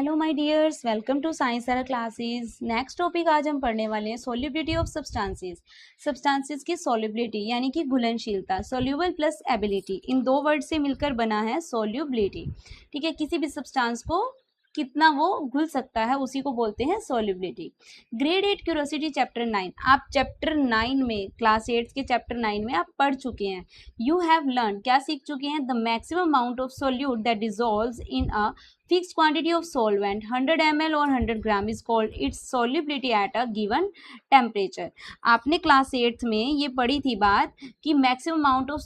Hello my dears, welcome to science Sara classes. Next topic आज हम पढ़ने वाले हैं सॉल्युबिलिटी ऑफ सब्सटेंसेस। सब्सटेंसेस की सॉल्युबिलिटी यानी कि घुलनशीलता। सॉल्युबल प्लस एबिलिटी, इन दो वर्ड से मिलकर बना है सॉल्युबिलिटी। ठीक है, किसी भी सब्सटेंस को कितना वो घुल सकता है उसी को बोलते हैं सॉल्युबिलिटी। ग्रेड 8 क्यूरोसिटी चैप्टर 9, आप चैप्टर 9 में क्लास 8 के चैप्टर 9 में आप पढ़ चुके हैं। यू हैव लर्न, क्या सीख चुके हैं? The maximum amount of solute that dissolves in a fixed quantity of solvent 100 ml or 100 gram is called its solubility at a given temperature। आपने क्लास 8 में ये पढ़ी थी बात कि मैक्सिमम अमाउंट ऑफ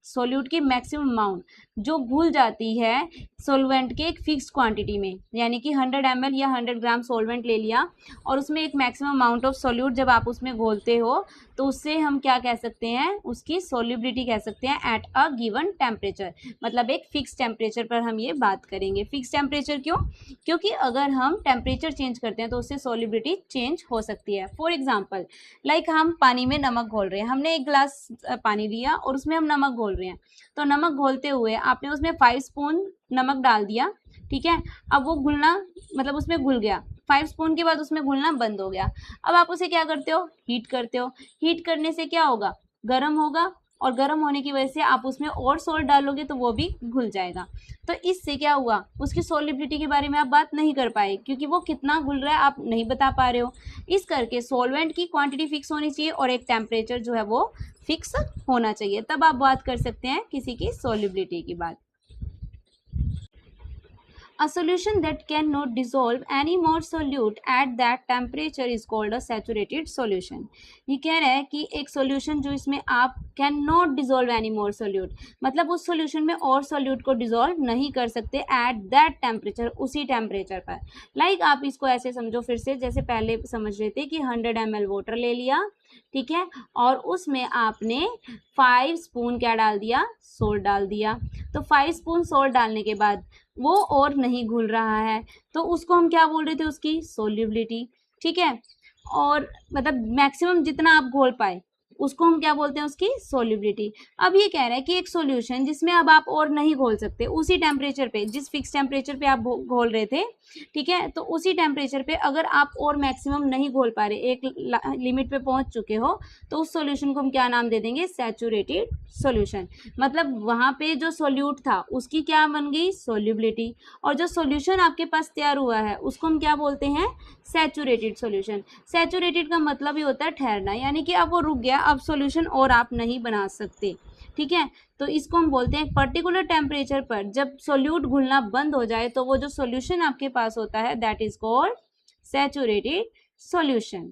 सोल्यूट की मैक्सिमम अमाउंट जो घुल जाती है सोलवेंट के एक फिक्स्ड क्वांटिटी में, यानी कि 100 ml या 100 ग्राम सोलवेंट ले लिया और उसमें एक मैक्सिमम अमाउंट ऑफ सोल्यूट जब आप उसमें घोलते हो तो उससे हम क्या कह सकते हैं? उसकी सोल्युबिलिटी कह सकते हैं एट अ गिवन टेम्परेचर। मतलब एक फिक्स टेम्परेचर पर हम ये बात करेंगे। फिक्स टेम्परेचर क्यों? क्योंकि अगर हम टेम्परेचर चेंज करते हैं तो उससे सोल्युबिलिटी चेंज हो सकती है। फॉर एग्जाम्पल, लाइक हम पानी में नमक घोल रहे हैं, हमने एक गिलास पानी लिया और उसमें हम नमक घोल रहे हैं। तो नमक घोलते हुए आपने उसमें 5 स्पून नमक डाल दिया, ठीक है। अब वो घुलना, मतलब उसमें घुल गया। 5 स्पून के बाद उसमें घुलना बंद हो गया। अब आप उसे क्या करते हो? हीट करते हो। हीट करने से क्या होगा? गर्म होगा, और गर्म होने की वजह से आप उसमें और सॉल्ट डालोगे तो वो भी घुल जाएगा। तो इससे क्या हुआ? उसकी सॉल्युबिलिटी के बारे में आप बात नहीं कर पाए, क्योंकि वो कितना घुल रहा है आप नहीं बता पा रहे हो। इस करके सॉल्वेंट की क्वांटिटी फिक्स होनी चाहिए और एक टेम्परेचर जो है वो फिक्स होना चाहिए, तब आप बात कर सकते हैं किसी की सॉल्युबिलिटी की बात। A solution that cannot dissolve any more solute at that temperature is called a saturated solution। ये कह रहा है कि एक सॉल्यूशन जो इसमें आप can not dissolve any more solute, मतलब उस सॉल्यूशन में और सोल्यूट को डिजोल्व नहीं कर सकते एट दैट टेम्परेचर, उसी टेम्परेचर पर। लाइक आप इसको ऐसे समझो फिर से, जैसे पहले समझ रहे थे कि 100 ml वाटर ले लिया, ठीक है, और उसमें आपने 5 स्पून क्या डाल दिया? सोल्ट डाल दिया। तो 5 स्पून सोल्ट डालने के बाद वो और नहीं घुल रहा है, तो उसको हम क्या बोल रहे थे? उसकी सोल्युबिलिटी, ठीक है। और मतलब मैक्सिमम जितना आप घोल पाए उसको हम क्या बोलते हैं? उसकी सोल्युबिलिटी। अब ये कह रहा है कि एक सॉल्यूशन जिसमें अब आप और नहीं घोल सकते, उसी टेम्परेचर पे, जिस फिक्स टेम्परेचर पे आप घोल रहे थे, ठीक है, तो उसी टेम्परेचर पे अगर आप और मैक्सिमम नहीं घोल पा रहे, एक लिमिट पे पहुंच चुके हो, तो उस सॉल्यूशन को हम क्या नाम दे देंगे? Saturated solution. मतलब वहां पे जो सोल्यूट था उसकी क्या बन गई? सोल्युबिलिटी। और जो सॉल्यूशन आपके पास तैयार हुआ है उसको हम क्या बोलते हैं? Saturated solution. सैचुरेटेड का मतलब ही होता है ठहरना, यानी कि अब वो रुक गया, अब सॉल्यूशन और आप नहीं बना सकते, ठीक है। तो इसको हम बोलते हैं पर्टिकुलर टेम्परेचर पर जब सोल्यूट घुलना बंद हो जाए तो वो जो सॉल्यूशन आपके पास होता है that is called saturated solution.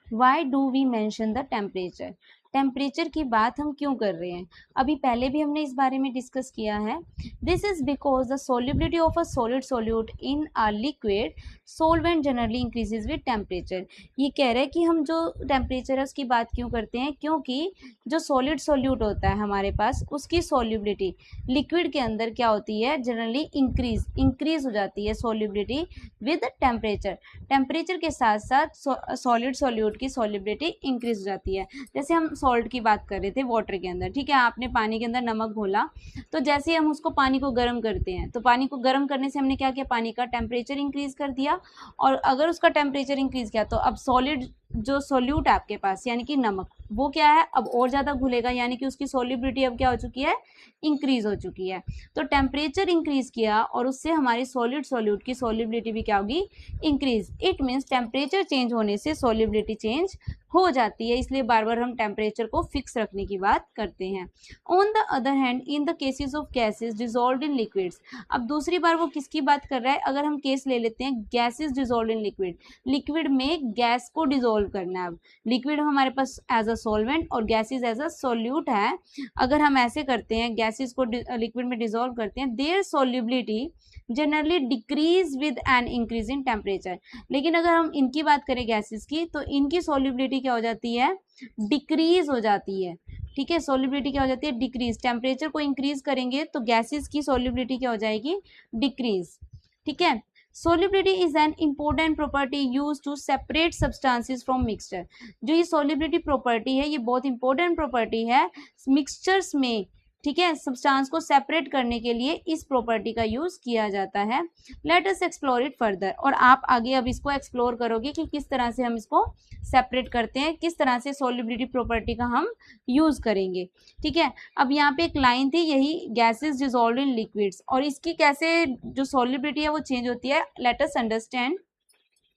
Why do we mention the temperature? Temperature की बात हम क्यों कर रहे हैं? अभी पहले भी हमने इस बारे में डिस्कस किया है। This is because the solubility of a solid solute in a liquid solvent generally increases with temperature. ये कह रहे हैं कि हम जो टेम्परेचर है उसकी बात क्यों करते हैं? क्योंकि जो सॉलिड सोल्यूट होता है हमारे पास, उसकी सोल्युबिलिटी लिक्विड के अंदर क्या होती है? जनरली इंक्रीज हो जाती है सोल्युबिलिटी विद टेम्परेचर। टेम्परेचर के साथ साथ सॉलिड सोल्यूट की सोल्युबिलिटी इंक्रीज हो जाती है। जैसे हम सॉल्ट की बात कर रहे थे वाटर के अंदर, ठीक है, आपने पानी के अंदर नमक घोला, तो जैसे हम उसको पानी को गर्म करते हैं तो पानी को गर्म करने से हमने क्या किया? पानी का टेम्परेचर इंक्रीज कर दिया, और अगर उसका टेम्परेचर इंक्रीज किया तो अब सॉलिड जो सोल्यूट है आपके पास यानी कि नमक, वो क्या है? अब और ज़्यादा घुलेगा, यानी कि उसकी सोल्युबिलिटी अब क्या हो चुकी है? इंक्रीज हो चुकी है। तो टेम्परेचर इंक्रीज किया और उससे हमारी सॉलिड सोल्यूट की सोल्युबिलिटी भी क्या होगी? Increase. It means temperature change होने से सोल्युबिलिटी चेंज हो जाती है, इसलिए बार बार हम टेम्परेचर को फिक्स रखने की बात करते हैं। On the other hand, in the cases of gases dissolve in liquids, अब दूसरी बार वो किसकी बात कर रहा है? अगर हम केस ले लेते हैं gases dissolve in liquid, liquid में गैस को डिजोल्व करना है। अब लिक्विड हमारे पास एज अ सॉल्वेंट और गैसेस एज अ सोल्यूट है। अगर हम ऐसे करते हैं, गैसेस को लिक्विड में डिजोल्व करते हैं, their solubility generally decrease with an increase in temperature. लेकिन अगर हम इनकी बात करें गैसेस की, तो इनकी सोल्युबिलिटी क्या हो जाती है? डिक्रीज हो जाती है, ठीक है। सोल्युबिलिटी क्या हो जाती है? डिक्रीज। टेम्परेचर को इंक्रीज करेंगे तो गैसेस की सोल्युबिलिटी क्या हो जाएगी? डिक्रीज, ठीक है। Solubility is an important property use to separate substances from mixture. जो ये सोल्युबिलिटी प्रॉपर्टी है ये बहुत इंपॉर्टेंट प्रॉपर्टी है मिक्सचर्स में, ठीक है, सब्सटेंस को सेपरेट करने के लिए इस प्रॉपर्टी का यूज किया जाता है। Let us explore it further, और आप आगे अब इसको एक्सप्लोर करोगे कि किस तरह से हम इसको सेपरेट करते हैं, किस तरह से सॉल्युबिलिटी प्रॉपर्टी का हम यूज करेंगे। ठीक है, अब यहाँ पे एक लाइन थी, यही गैसेस डिसॉल्व इन लिक्विड्स, और इसकी कैसे जो सॉल्युबिलिटी है वो चेंज होती है। Late us understand.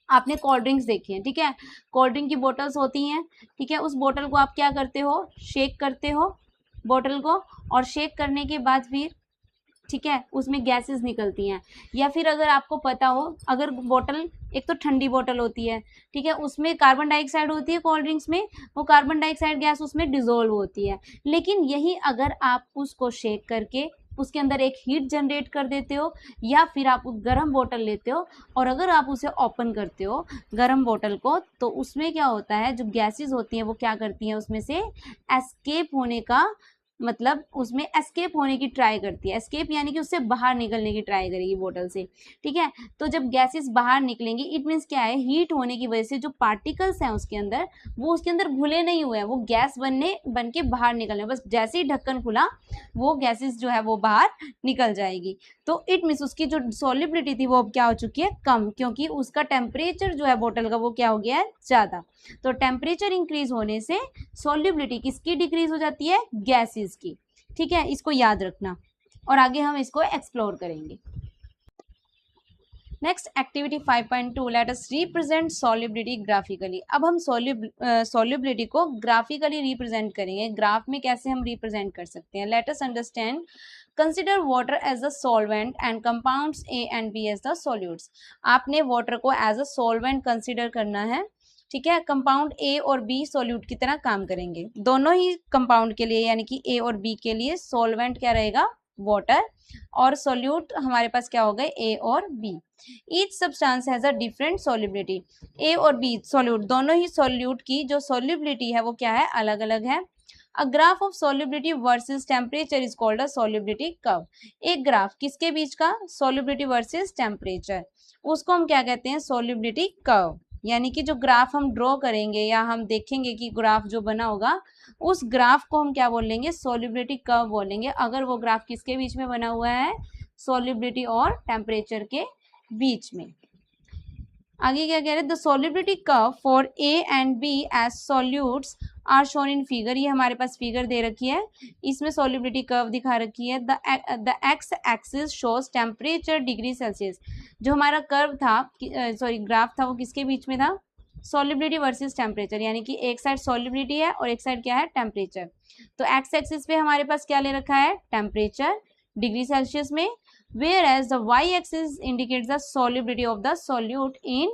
आपने कोल्ड ड्रिंक्स देखी हैं, ठीक है, कोल्ड ड्रिंक की बोटल्स होती हैं, ठीक है, उस बोतल को आप क्या करते हो, शेक करते हो बोतल को, और शेक करने के बाद फिर ठीक है उसमें गैसेस निकलती हैं। या फिर अगर आपको पता हो, अगर बोतल एक तो ठंडी बोतल होती है, ठीक है, उसमें कार्बन डाइऑक्साइड होती है कोल्ड ड्रिंक्स में, वो कार्बन डाइऑक्साइड गैस उसमें डिसॉल्व होती है। लेकिन यही अगर आप उसको शेक करके उसके अंदर एक हीट जनरेट कर देते हो, या फिर आप गर्म बोतल लेते हो और अगर आप उसे ओपन करते हो गर्म बोतल को, तो उसमें क्या होता है, जो गैसेस होती हैं वो क्या करती हैं, उसमें से एस्केप होने का मतलब उसमें एस्केप होने की ट्राई करती है। एस्केप यानी कि उससे बाहर निकलने की ट्राई करेगी बोतल से। ठीक है, तो जब गैसेस बाहर निकलेंगी, इट मीन्स क्या है, हीट होने की वजह से जो पार्टिकल्स हैं उसके अंदर, वो उसके अंदर घुले नहीं हुए हैं, वो गैस बन के बाहर निकलने, बस जैसे ही ढक्कन खुला वो गैसेस जो है वो बाहर निकल जाएगी। तो इट मीन्स उसकी जो सॉल्युबिलिटी थी वो अब क्या हो चुकी है, कम, क्योंकि उसका टेम्परेचर जो है बोतल का वो क्या हो गया है, ज़्यादा। तो टेम्परेचर इंक्रीज होने से सॉल्युबिलिटी किसकी डिक्रीज हो जाती है, गैसेस की। ठीक है, इसको याद रखना और आगे हम इसको एक्सप्लोर करेंगे। Next activity 5.2, let us represent solubility graphically. अब हम सॉल्युबिलिटी को ग्राफिकली रिप्रेजेंट करेंगे। ग्राफ में कैसे हम रिप्रेजेंट कर सकते हैं। Let us understand, consider water as a solvent and compounds A and B as the solutes. आपने वाटर को एज अ सॉल्वेंट कंसिडर करना है, ठीक है। कंपाउंड ए और बी सॉल्यूट की तरह काम करेंगे। दोनों ही कंपाउंड के लिए यानी कि ए और बी के लिए सॉल्वेंट क्या रहेगा, वाटर, और सॉल्यूट हमारे पास क्या हो गए, ए और B. Each substance has a different solubility. A और बी सॉल्यूट, दोनों ही सॉल्यूट की जो सॉल्युबिलिटी है वो क्या है, अलग अलग है। A graph of solubility versus temperature is called a solubility curve. एक ग्राफ किसके बीच का, सॉल्युबिलिटी वर्सेस टेम्परेचर, उसको हम क्या कहते हैं, सॉल्युबिलिटी कर्व। यानी कि जो ग्राफ हम ड्रॉ करेंगे या हम देखेंगे कि ग्राफ जो बना होगा, उस ग्राफ को हम क्या बोलेंगे, सॉल्युबिलिटी कर्व बोलेंगे, अगर वो ग्राफ किसके बीच में बना हुआ है, सॉल्युबिलिटी और टेम्परेचर के बीच में। आगे क्या कह रहे हैं, the solubility curve for A and B as solutes are shown in figure. ये हमारे पास फिगर दे रखी है, इसमें सॉल्युबिलिटी कर्व दिखा रखी है। The x axis shows temperature degree Celsius. जो हमारा कर्व था, सॉरी ग्राफ था, वो किसके बीच में था, सॉल्युबिलिटी वर्सेस टेम्परेचर, यानी कि एक साइड सॉल्युबिलिटी है और एक साइड क्या है, टेम्परेचर। तो एक्स एक्सिस पे हमारे पास क्या ले रखा है, टेम्परेचर डिग्री सेल्सियस में, whereas the y-axis indicates the solubility of the solute in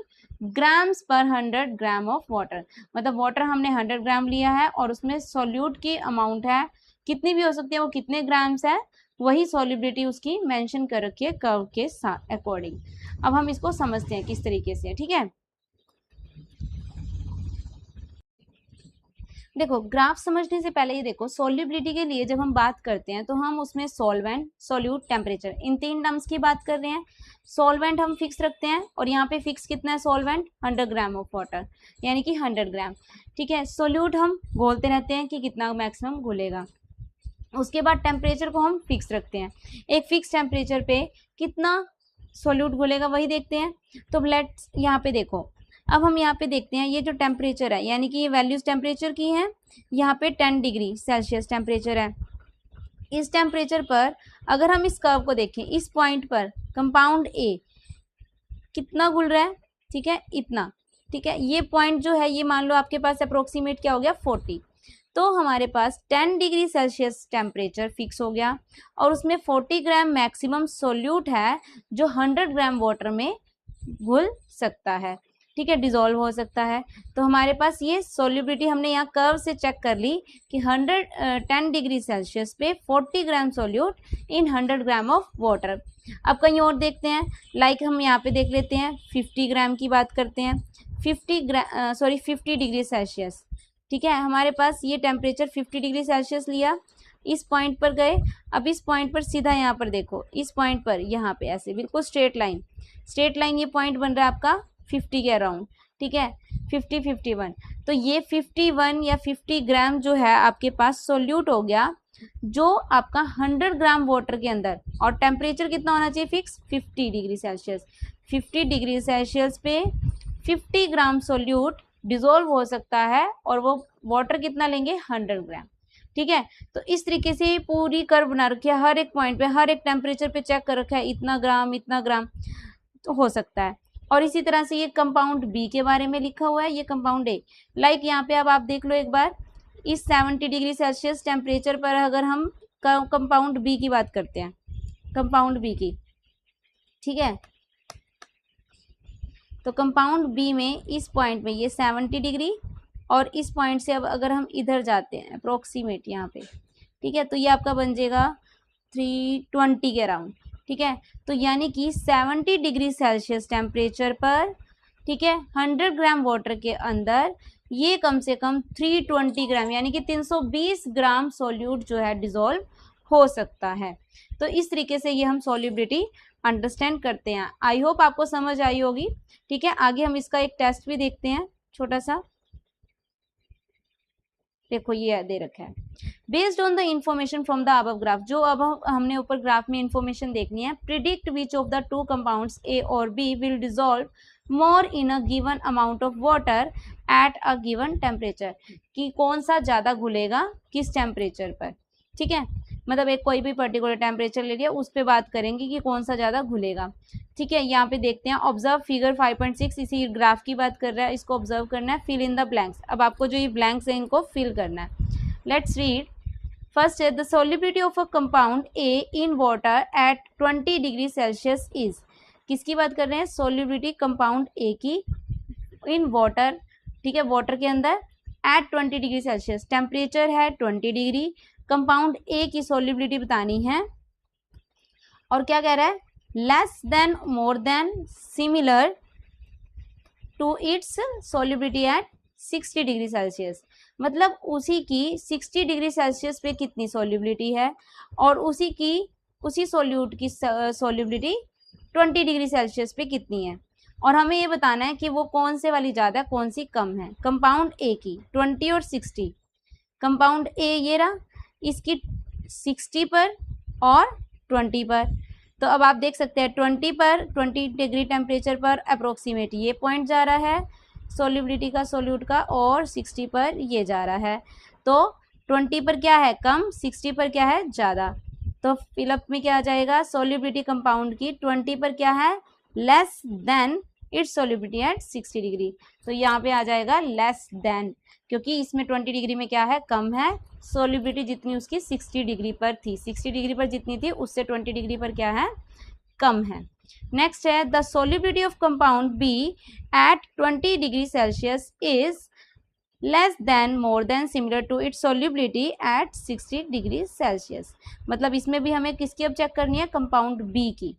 grams पर 100 ग्राम ऑफ वाटर। मतलब वाटर हमने 100 ग्राम लिया है और उसमें सॉल्यूट की अमाउंट है, कितनी भी हो सकती है, वो कितने ग्राम्स है, वही सॉल्युबिलिटी उसकी मेंशन कर रखी है कर्व के साथ अकॉर्डिंग। अब हम इसको समझते हैं किस तरीके से, ठीक है। देखो ग्राफ समझने से पहले ये देखो, सॉल्युबिलिटी के लिए जब हम बात करते हैं तो हम उसमें सॉल्वेंट, सॉल्यूट, टेम्परेचर, इन तीन टर्म्स की बात कर रहे हैं। सॉल्वेंट हम फिक्स रखते हैं और यहाँ पे फिक्स कितना है सॉल्वेंट, 100 ग्राम ऑफ वाटर, यानी कि 100 ग्राम, ठीक है। सॉल्यूट हम घोलते रहते हैं कि कितना मैक्सिमम घुलेगा। उसके बाद टेम्परेचर को हम फिक्स रखते हैं, एक फिक्स टेम्परेचर पे कितना सॉल्यूट घुलेगा वही देखते हैं। तो लेट्स यहाँ पे देखो, अब हम यहाँ पे देखते हैं, ये जो टेम्परेचर है यानी कि ये वैल्यूज टेम्परेचर की हैं, यहाँ पे 10 डिग्री सेल्सियस टेम्परेचर है। इस टेम्परेचर पर अगर हम इस कर्व को देखें, इस पॉइंट पर कंपाउंड ए कितना घुल रहा है, ठीक है, इतना, ठीक है। ये पॉइंट जो है ये मान लो आपके पास अप्रोक्सीमेट क्या हो गया, 40। तो हमारे पास 10 डिग्री सेल्सियस टेम्परेचर फिक्स हो गया और उसमें 40 ग्राम मैक्सिमम सोल्यूट है जो 100 ग्राम वाटर में घुल सकता है, ठीक है, डिसॉल्व हो सकता है। तो हमारे पास ये सॉल्युबिलिटी हमने यहाँ कर्व से चेक कर ली कि 10 डिग्री सेल्सियस पे 40 gram solute in 100 gram of water. अब कहीं और देखते हैं, लाइक हम यहाँ पे देख लेते हैं, 50 ग्राम की बात करते हैं, 50 डिग्री सेल्सियस, ठीक है। हमारे पास ये टेम्परेचर 50 डिग्री सेल्सियस लिया, इस पॉइंट पर गए, अब इस पॉइंट पर सीधा यहाँ पर देखो, इस पॉइंट पर यहाँ पे ऐसे बिल्कुल स्ट्रेट लाइन ये पॉइंट बन रहा है आपका 50 के अराउंड, ठीक है, 51। तो ये 51 या 50 ग्राम जो है आपके पास सोल्यूट हो गया जो आपका 100 ग्राम वाटर के अंदर, और टेम्परेचर कितना होना चाहिए fix, 50 degree Celsius. 50 degree Celsius पे 50 ग्राम सोल्यूट डिजोल्व हो सकता है, और वो वाटर कितना लेंगे, 100 ग्राम। ठीक है, तो इस तरीके से पूरी कर्व बना रखी है, हर एक पॉइंट पे, हर एक टेम्परेचर पे चेक कर रखा है, इतना ग्राम तो हो सकता है। और इसी तरह से ये कंपाउंड बी के बारे में लिखा हुआ है, ये कंपाउंड ए। लाइक यहाँ पे अब आप देख लो एक बार, इस 70 डिग्री सेल्सियस टेम्परेचर पर अगर हम कंपाउंड बी की बात करते हैं, कंपाउंड बी की, ठीक है, तो कंपाउंड बी में इस पॉइंट में ये 70 डिग्री, और इस पॉइंट से अब अगर हम इधर जाते हैं अप्रोक्सीमेट यहाँ पे, ठीक है, तो ये आपका बन जाएगा 320 के अराउंड। ठीक है, तो यानी कि 70 डिग्री सेल्सियस टेम्परेचर पर, ठीक है, 100 ग्राम वाटर के अंदर ये कम से कम 320 ग्राम यानी कि 320 ग्राम सोल्यूट जो है डिजोल्व हो सकता है। तो इस तरीके से ये हम सॉल्युबिलिटी अंडरस्टैंड करते हैं। आई होप आपको समझ आई होगी। ठीक है, आगे हम इसका एक टेस्ट भी देखते हैं छोटा सा। देखो ये दे रखा है, based on the information from the above graph, जो अब हमने ऊपर ग्राफ में इंफॉर्मेशन देखनी है, predict which of the two compounds A और B will dissolve more in a given amount of water at a given temperature, कि कौन सा ज़्यादा घुलेगा किस टेम्परेचर पर। ठीक है, मतलब एक कोई भी पर्टिकुलर टेम्परेचर ले लिया, उस पर बात करेंगे कि कौन सा ज़्यादा घुलेगा। ठीक है, यहाँ पे देखते हैं, ऑब्जर्व फिगर 5.6, इसी ग्राफ की बात कर रहा है, इसको ऑब्जर्व करना है, फिल इन द ब्लैंक्स। अब आपको जो ये ब्लैंक्स हैं इनको फिल करना है। Let's read. फर्स्ट है, the solubility of a compound A in water at 20 degree Celsius is, किसकी बात कर रहे हैं, सॉल्युबिलिटी कंपाउंड ए की इन वाटर, ठीक है, वाटर के अंदर एट 20 डिग्री सेल्सियस, टेम्परेचर है 20 डिग्री, कंपाउंड ए की सॉल्युबिलिटी बतानी है, और क्या कह रहा है, less than, more than, similar to its solubility at 60 degree Celsius, मतलब उसी की 60 डिग्री सेल्सियस पे कितनी सॉल्युबिलिटी है, और उसी सॉल्यूट की सॉल्युबिलिटी 20 डिग्री सेल्सियस पे कितनी है, और हमें ये बताना है कि वो कौन से वाली ज़्यादा है, कौन सी कम है। कंपाउंड ए की 20 और 60, कंपाउंड ए ये रहा, इसकी 60 पर और 20 पर, तो अब आप देख सकते हैं 20 पर, 20 डिग्री टेम्परेचर पर अप्रोक्सीमेट ये पॉइंट जा रहा है सॉल्युबिलिटी का, सोल्यूट का, और 60 पर ये जा रहा है। तो 20 पर क्या है, कम, 60 पर क्या है, ज़्यादा। तो फिलअप में क्या आ जाएगा, सॉल्युबिलिटी कंपाउंड की 20 पर क्या है, less than its solubility at 60 degree, तो यहाँ पे आ जाएगा लेस देन, क्योंकि इसमें 20 डिग्री में क्या है, कम है, सॉल्युबिलिटी जितनी उसकी 60 डिग्री पर थी, 60 डिग्री पर जितनी थी उससे 20 डिग्री पर क्या है, कम है। नेक्स्ट है, the solubility of compound B at 20 degree Celsius is less than, more than, similar to its solubility at 60 degree Celsius, मतलब इसमें भी हमें किसकी अब चेक करनी है, कंपाउंड बी की।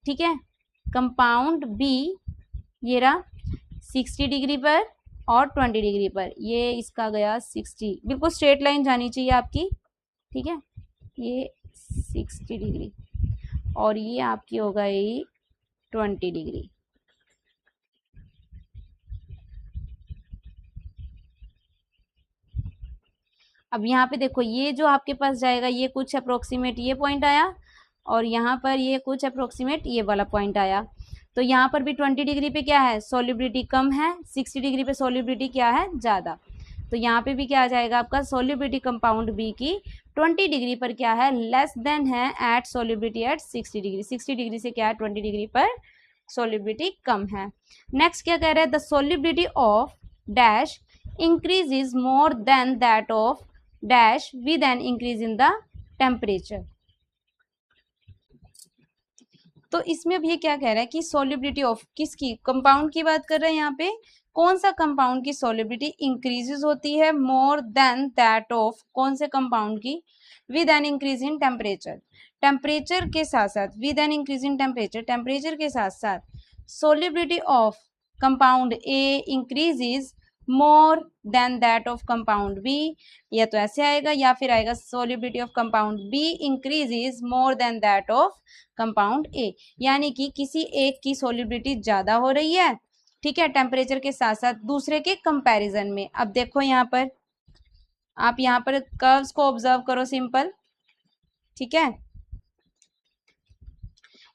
ठीक है, कंपाउंड बी ये रहा 60 डिग्री पर और 20 डिग्री पर, ये इसका गया 60, बिल्कुल स्ट्रेट लाइन जानी चाहिए आपकी। ठीक है, ये 60 डिग्री और ये आपकी हो गई 20 डिग्री। अब यहाँ पे देखो, ये जो आपके पास जाएगा ये कुछ अप्रोक्सीमेट ये पॉइंट आया, और यहाँ पर ये कुछ अप्रोक्सीमेट ये वाला पॉइंट आया, तो यहाँ पर भी 20 डिग्री पे क्या है, सॉल्युबिलिटी कम है, 60 डिग्री पे सॉल्युबिलिटी क्या है, ज़्यादा, तो यहाँ पे भी क्या आ जाएगा आपका, सॉल्युबिलिटी कंपाउंड बी की 20 डिग्री पर क्या है, लेस देन है at solubility at 60 degree, 60 degree से क्या है, 20 डिग्री पर सॉल्युबिलिटी कम है। नेक्स्ट क्या कह रहा है, the solubility of dash increase more than that of dash with an increase in the temperature. तो इसमें अब ये क्या कह रहा है कि सॉल्युबिलिटी ऑफ किसकी, कंपाउंड की बात कर रहे हैं, यहाँ पे कौन सा कंपाउंड की सॉल्युबिलिटी इंक्रीजेस होती है मोर देन दैट ऑफ कौन से कंपाउंड की, with an increase in temperature, temperature के साथ साथ, with an increase in temperature, temperature के साथ साथ solubility of compound A increases more than that of compound B, या तो ऐसे आएगा या फिर आएगा solubility of compound B increases more than that of compound A, यानी कि किसी एक की सॉल्युबिलिटी ज़्यादा हो रही है, ठीक है, टेम्परेचर के साथ साथ दूसरे के कंपैरिजन में। अब देखो यहाँ पर आप यहाँ पर कर्व्स को ऑब्जर्व करो सिंपल, ठीक है।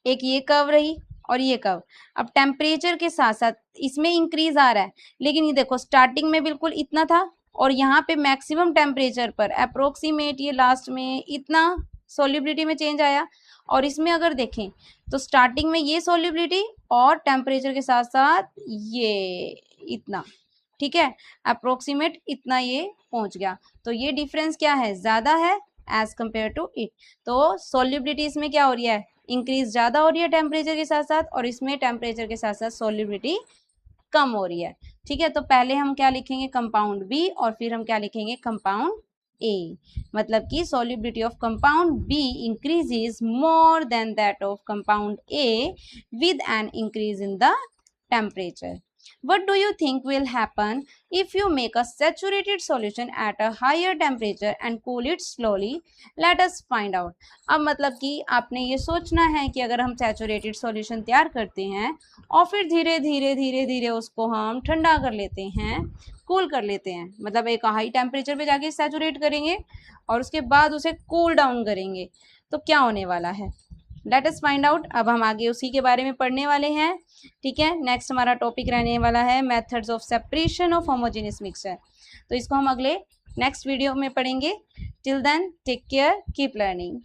एक ये कर्व रही और ये कर्व। अब टेम्परेचर के साथ साथ इसमें इंक्रीज आ रहा है, लेकिन ये देखो स्टार्टिंग में बिल्कुल इतना था और यहाँ पे मैक्सिमम टेम्परेचर पर अप्रोक्सीमेट ये लास्ट में इतना सोल्युबिलिटी में चेंज आया। और इसमें अगर देखें तो स्टार्टिंग में ये सोल्युबिलिटी और टेम्परेचर के साथ साथ ये इतना, ठीक है, अप्रोक्सीमेट इतना ये पहुंच गया। तो ये डिफरेंस क्या है, ज़्यादा है एज कंपेयर टू इट। तो सोल्युबिलिटी इसमें क्या हो रही है, इंक्रीज ज़्यादा हो रही है टेम्परेचर के साथ साथ, और इसमें टेम्परेचर के साथ साथ सोल्युबिलिटी कम हो रही है, ठीक है। तो पहले हम क्या लिखेंगे, कंपाउंड बी, और फिर हम क्या लिखेंगे, कंपाउंड ए। मतलब कि solubility of compound B increases more than that of compound A with an increase in the temperature. What do you think will happen if you make a saturated solution at a higher temperature and cool it slowly? Let us find out. अब मतलब कि आपने ये सोचना है कि अगर हम सैचुरेटेड सॉल्यूशन तैयार करते हैं और फिर धीरे धीरे धीरे धीरे उसको हम ठंडा कर लेते हैं, कूल कर लेते हैं, मतलब एक हाई टेम्परेचर पे जाके सैचुरेट करेंगे और उसके बाद उसे कूल डाउन करेंगे, तो क्या होने वाला है, लेट अस फाइंड आउट। अब हम आगे उसी के बारे में पढ़ने वाले हैं, ठीक है। नेक्स्ट हमारा टॉपिक रहने वाला है methods of separation of homogeneous mixture. तो इसको हम अगले नेक्स्ट वीडियो में पढ़ेंगे। Till then take care, keep learning.